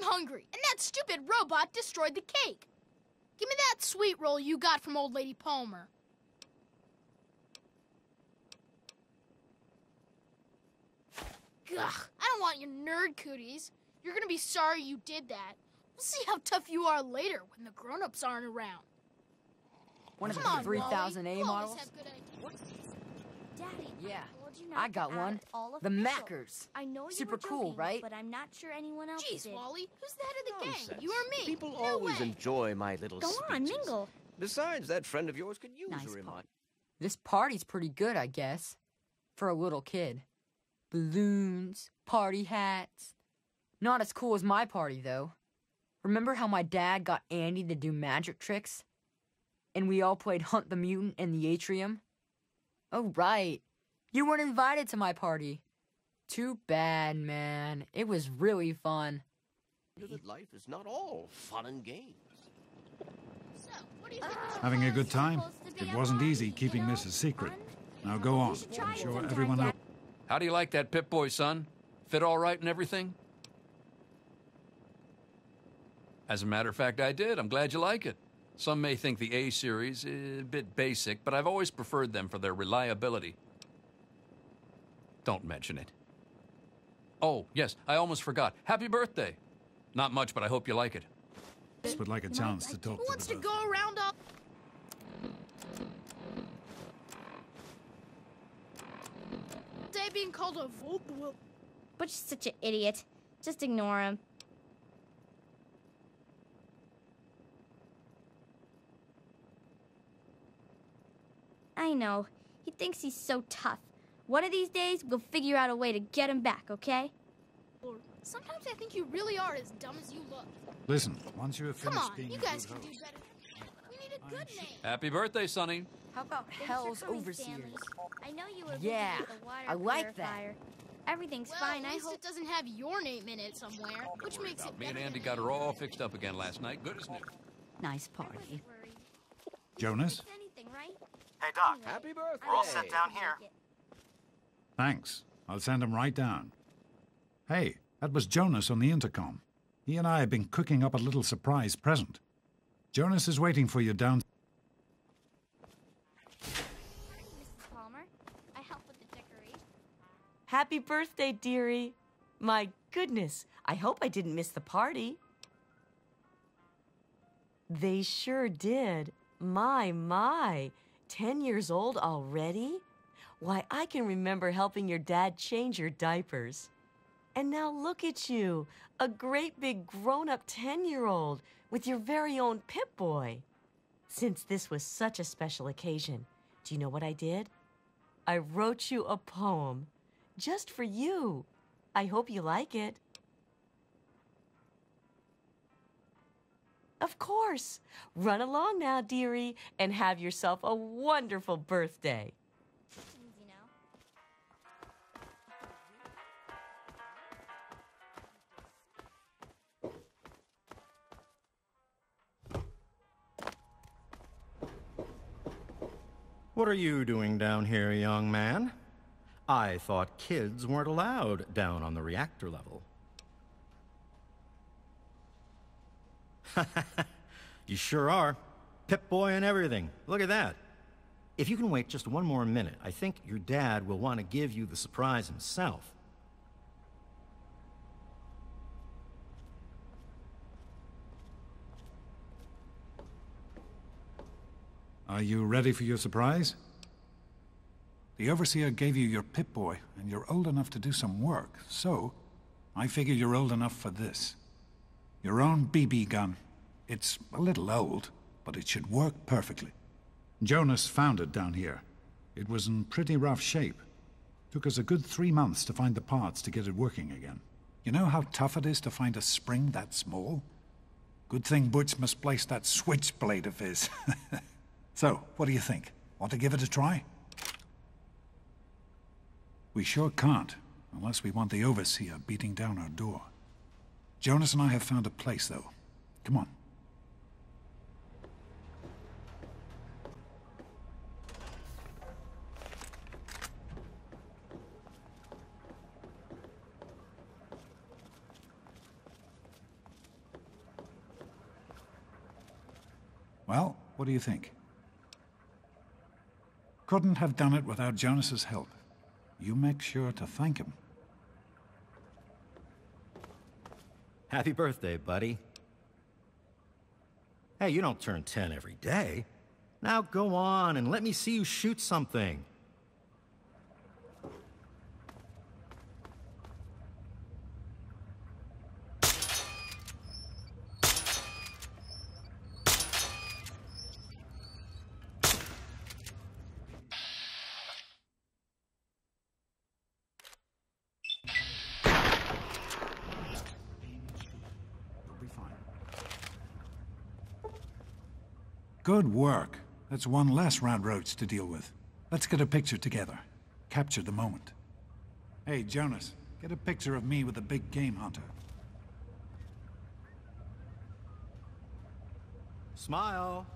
I'm hungry, and that stupid robot destroyed the cake. Give me that sweet roll you got from Old Lady Palmer. Ugh, I don't want your nerd cooties. You're gonna be sorry you did that. We'll see how tough you are later when the grown-ups aren't around. One of Come the on, 3000A Wally. models? Daddy, Yeah, told you not I got to one. add all The official. Mackers. I know you Super were cool, joking, right? But I'm not sure anyone else Jeez, did. Wally, who's the head of the gang? Nonsense. You or me? People No always way. enjoy my little Go on, speeches. mingle. Besides, that friend of yours could use Nice a reminder. part. This party's pretty good, I guess. For a little kid. Balloons, party hats. Not as cool as my party, though. Remember how my dad got Andy to do magic tricks? And we all played Hunt the Mutant in the atrium? Oh, right. You weren't invited to my party. Too bad, man. It was really fun. That life is not all fun and games. So, what do you think? Having a good time? Supposed to be It wasn't easy fun, keeping you know, this a secret. fun. Now go on. You should try I'm it sure sometime, everyone Dad. else. How do you like that Pip-Boy, son? Fit all right and everything? As a matter of fact, I did. I'm glad you like it. Some may think the A-series is a bit basic, but I've always preferred them for their reliability. Don't mention it. Oh, yes, I almost forgot. Happy birthday. Not much, but I hope you like it. Just would like a chance to talk Who wants to to the go around all... day being called a Volp? Butch is such an idiot. Just ignore him. I know. He thinks he's so tough. One of these days, we'll figure out a way to get him back, okay? Sometimes I think you really are as dumb as you look. Listen, once you have Come finished on, being you a guys good can do host, better. We need a good name. Happy birthday, Sonny. How about Thanks for Hell's coming, Overseers? Stanley. I know you were busy Yeah, with the water I like that. purifier. Everything's Well, fine. at I least hope. it doesn't have your name in it somewhere, which Don't worry makes about it me and better Andy than got her anything. all fixed up again last night. Good as new. Nice I party. wasn't worried. Jonas? It's anything, right? Hey, Doc. Anyway, Happy birthday. We're all set down here. Thanks. I'll send him right down. Hey, that was Jonas on the intercom. He and I have been cooking up a little surprise present. Jonas is waiting for you down. Mrs. Palmer, I help with the decorations. Happy birthday, dearie. My goodness, I hope I didn't miss the party. They sure did. My. 10 years old already? Why, I can remember helping your dad change your diapers. And now look at you, a great big grown-up 10-year-old with your very own Pip-Boy. Since this was such a special occasion, do you know what I did? I wrote you a poem, just for you. I hope you like it. Of course. Run along now, dearie, and have yourself a wonderful birthday. You know. What are you doing down here, young man? I thought kids weren't allowed down on the reactor level. You sure are. Pip-Boy and everything. Look at that. If you can wait just one more minute, I think your dad will want to give you the surprise himself. Are you ready for your surprise? The Overseer gave you your Pip-Boy, and you're old enough to do some work, so I figure you're old enough for this. Your own BB gun. It's a little old, but it should work perfectly. Jonas found it down here. It was in pretty rough shape. Took us a good 3 months to find the parts to get it working again. You know how tough it is to find a spring that small? Good thing Butch misplaced that switchblade of his. So, what do you think? Want to give it a try? We sure can't, unless we want the Overseer beating down our door. Jonas and I have found a place, though. Come on. Well, what do you think? Couldn't have done it without Jonas's help. You make sure to thank him. Happy birthday, buddy. Hey, you don't turn 10 every day. Now go on and let me see you shoot something. Good work. That's one less round roach to deal with. Let's get a picture together. Capture the moment. Hey, Jonas, get a picture of me with the big game hunter. Smile.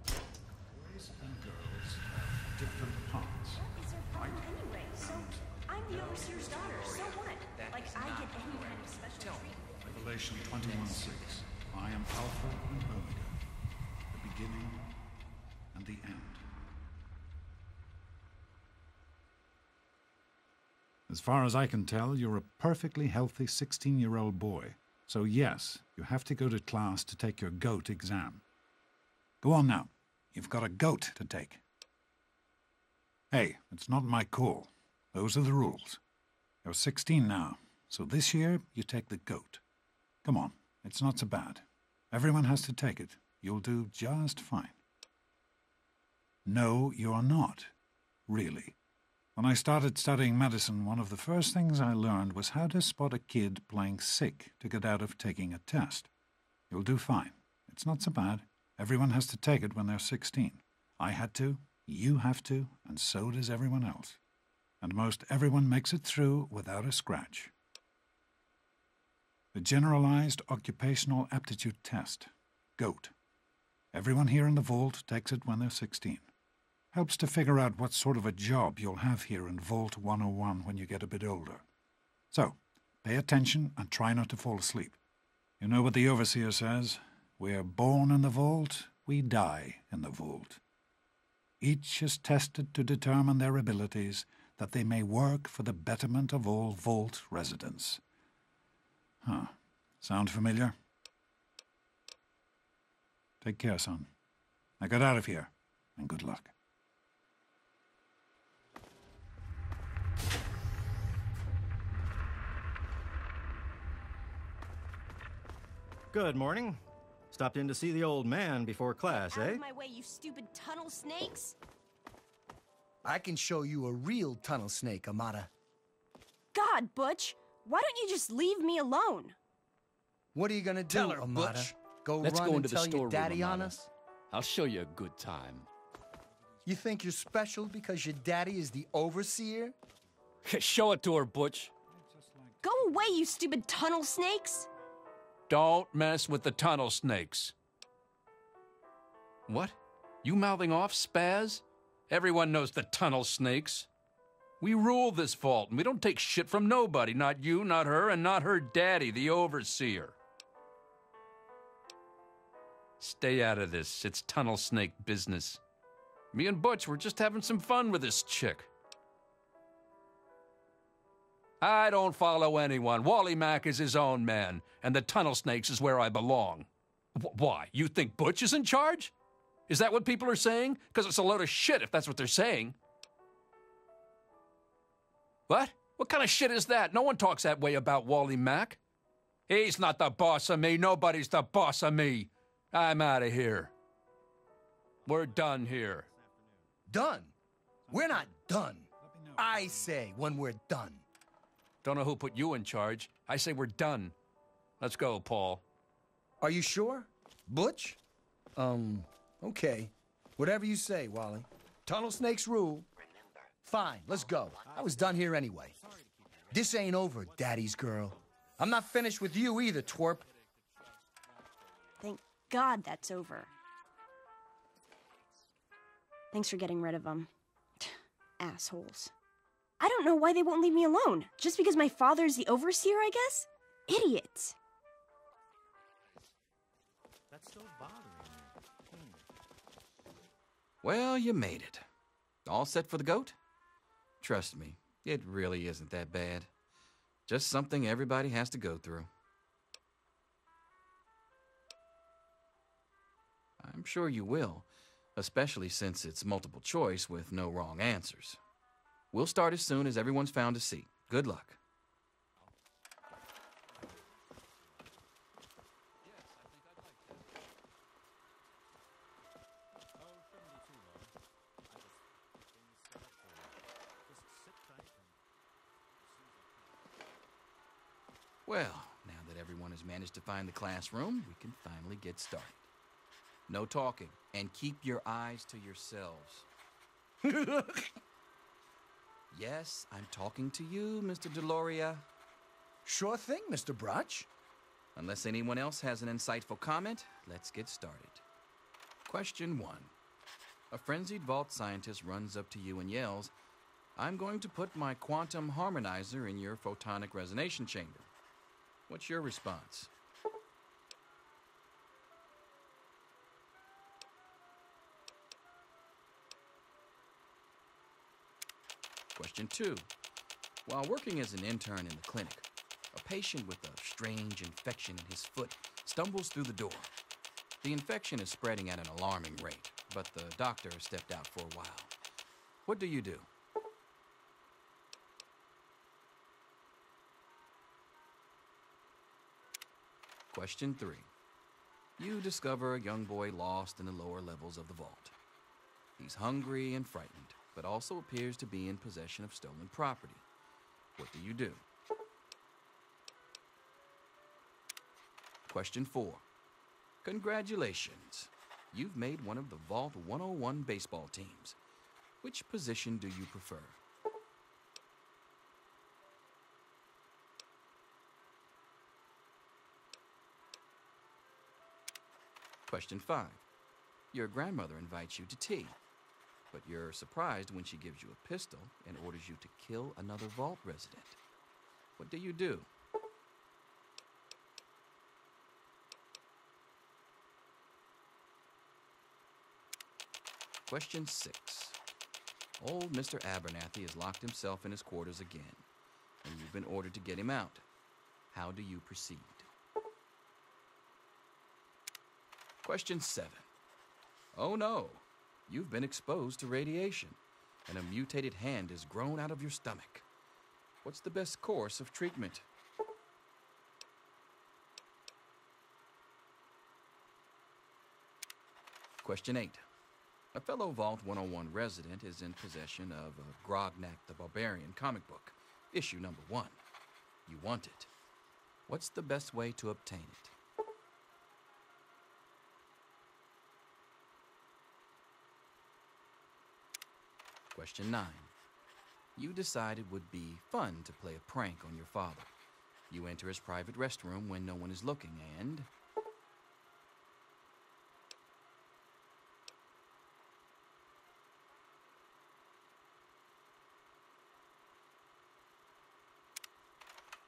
Boys and girls have different parts. What is her problem anyway? So, I'm the overseer's daughter, so what? Like, I get any kind of special treatment. Revelation 21:6. I am Alpha and Omega, the beginning and the end. As far as I can tell, you're a perfectly healthy 16-year-old boy. So yes, you have to go to class to take your GOAT exam. Go on now. You've got a GOAT to take. Hey, it's not my call. Those are the rules. You're 16 now, so this year you take the GOAT. Come on, it's not so bad. Everyone has to take it. You'll do just fine. No, you're not. Really. When I started studying medicine, one of the first things I learned was how to spot a kid playing sick to get out of taking a test. You'll do fine. It's not so bad. Everyone has to take it when they're 16. I had to, you have to, and so does everyone else. And most everyone makes it through without a scratch. The Generalized Occupational Aptitude Test, GOAT. Everyone here in the Vault takes it when they're 16. Helps to figure out what sort of a job you'll have here in Vault 101 when you get a bit older. So, pay attention and try not to fall asleep. You know what the Overseer says? We're born in the Vault, we die in the Vault. Each is tested to determine their abilities, that they may work for the betterment of all Vault residents. Huh. Sound familiar? Take care, son. Now get out of here, and good luck. Good morning. Stopped in to see the old man before class, Out eh? of my way, you stupid tunnel snakes! I can show you a real tunnel snake, Amata. God, Butch! Why don't you just leave me alone? What are you gonna do, Tell her, Amata? Butch. Let's run go and into the tell your storeroom, daddy on Amata. us? I'll show you a good time. You think you're special because your daddy is the overseer? Show it to her, Butch. Go away, you stupid tunnel snakes! Don't mess with the tunnel snakes. What? You mouthing off, Spaz? Everyone knows the tunnel snakes. We rule this vault, and we don't take shit from nobody. Not you, not her, and not her daddy, the overseer. Stay out of this. It's tunnel snake business. Me and Butch were just having some fun with this chick. I don't follow anyone. Wally Mack is his own man, and the tunnel snakes is where I belong. Why? You think Butch is in charge? Is that what people are saying? Because it's a load of shit if that's what they're saying. What? What kind of shit is that? No one talks that way about Wally Mack. He's not the boss of me. Nobody's the boss of me. I'm out of here. We're done here. Done? We're not done. I say when we're done. Don't know who put you in charge. I say we're done. Let's go, Paul. Are you sure? Butch? Okay. Whatever you say, Wally. Tunnel snakes rule. Fine, let's go. I was done here anyway. This ain't over, Daddy's girl. I'm not finished with you either, twerp. Thank God that's over. Thanks for getting rid of them. Assholes. I don't know why they won't leave me alone. Just because my father's the overseer, I guess? Idiots. That's still bothering me. Well, you made it. All set for the goat? Trust me, it really isn't that bad. Just something everybody has to go through. I'm sure you will, especially since it's multiple choice with no wrong answers. We'll start as soon as everyone's found a seat. Good luck. Well, now that everyone has managed to find the classroom, we can finally get started. No talking, and keep your eyes to yourselves. Yes, I'm talking to you, Mr. Deloria. Sure thing, Mr. Brotch. Unless anyone else has an insightful comment, let's get started. Question 1. A frenzied vault scientist runs up to you and yells, "I'm going to put my quantum harmonizer in your photonic resonation chamber." What's your response? Question 2. While working as an intern in the clinic, a patient with a strange infection in his foot stumbles through the door. The infection is spreading at an alarming rate, but the doctor has stepped out for a while. What do you do? Question 3. You discover a young boy lost in the lower levels of the vault. He's hungry and frightened, but also appears to be in possession of stolen property. What do you do? Question 4. Congratulations. You've made one of the Vault 101 baseball teams. Which position do you prefer? Question 5. Your grandmother invites you to tea, but you're surprised when she gives you a pistol and orders you to kill another vault resident. What do you do? Question 6. Old Mr. Abernathy has locked himself in his quarters again, and you've been ordered to get him out. How do you proceed? Question 7. Oh no, you've been exposed to radiation, and a mutated hand has grown out of your stomach. What's the best course of treatment? Question 8. A fellow Vault 101 resident is in possession of a Grognak the Barbarian comic book, issue number 1. You want it. What's the best way to obtain it? Question 9. You decide it would be fun to play a prank on your father. You enter his private restroom when no one is looking and...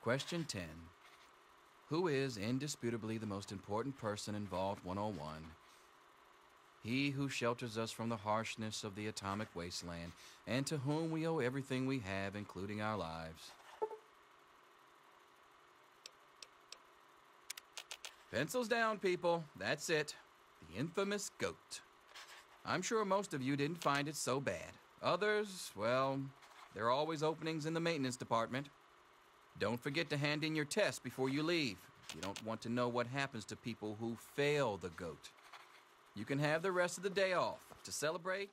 Question 10. Who is indisputably the most important person in Vault 101? He who shelters us from the harshness of the atomic wasteland, and to whom we owe everything we have, including our lives. Pencils down, people. That's it. The infamous goat. I'm sure most of you didn't find it so bad. Others, well, there are always openings in the maintenance department. Don't forget to hand in your test before you leave. You don't want to know what happens to people who fail the goat. You can have the rest of the day off to celebrate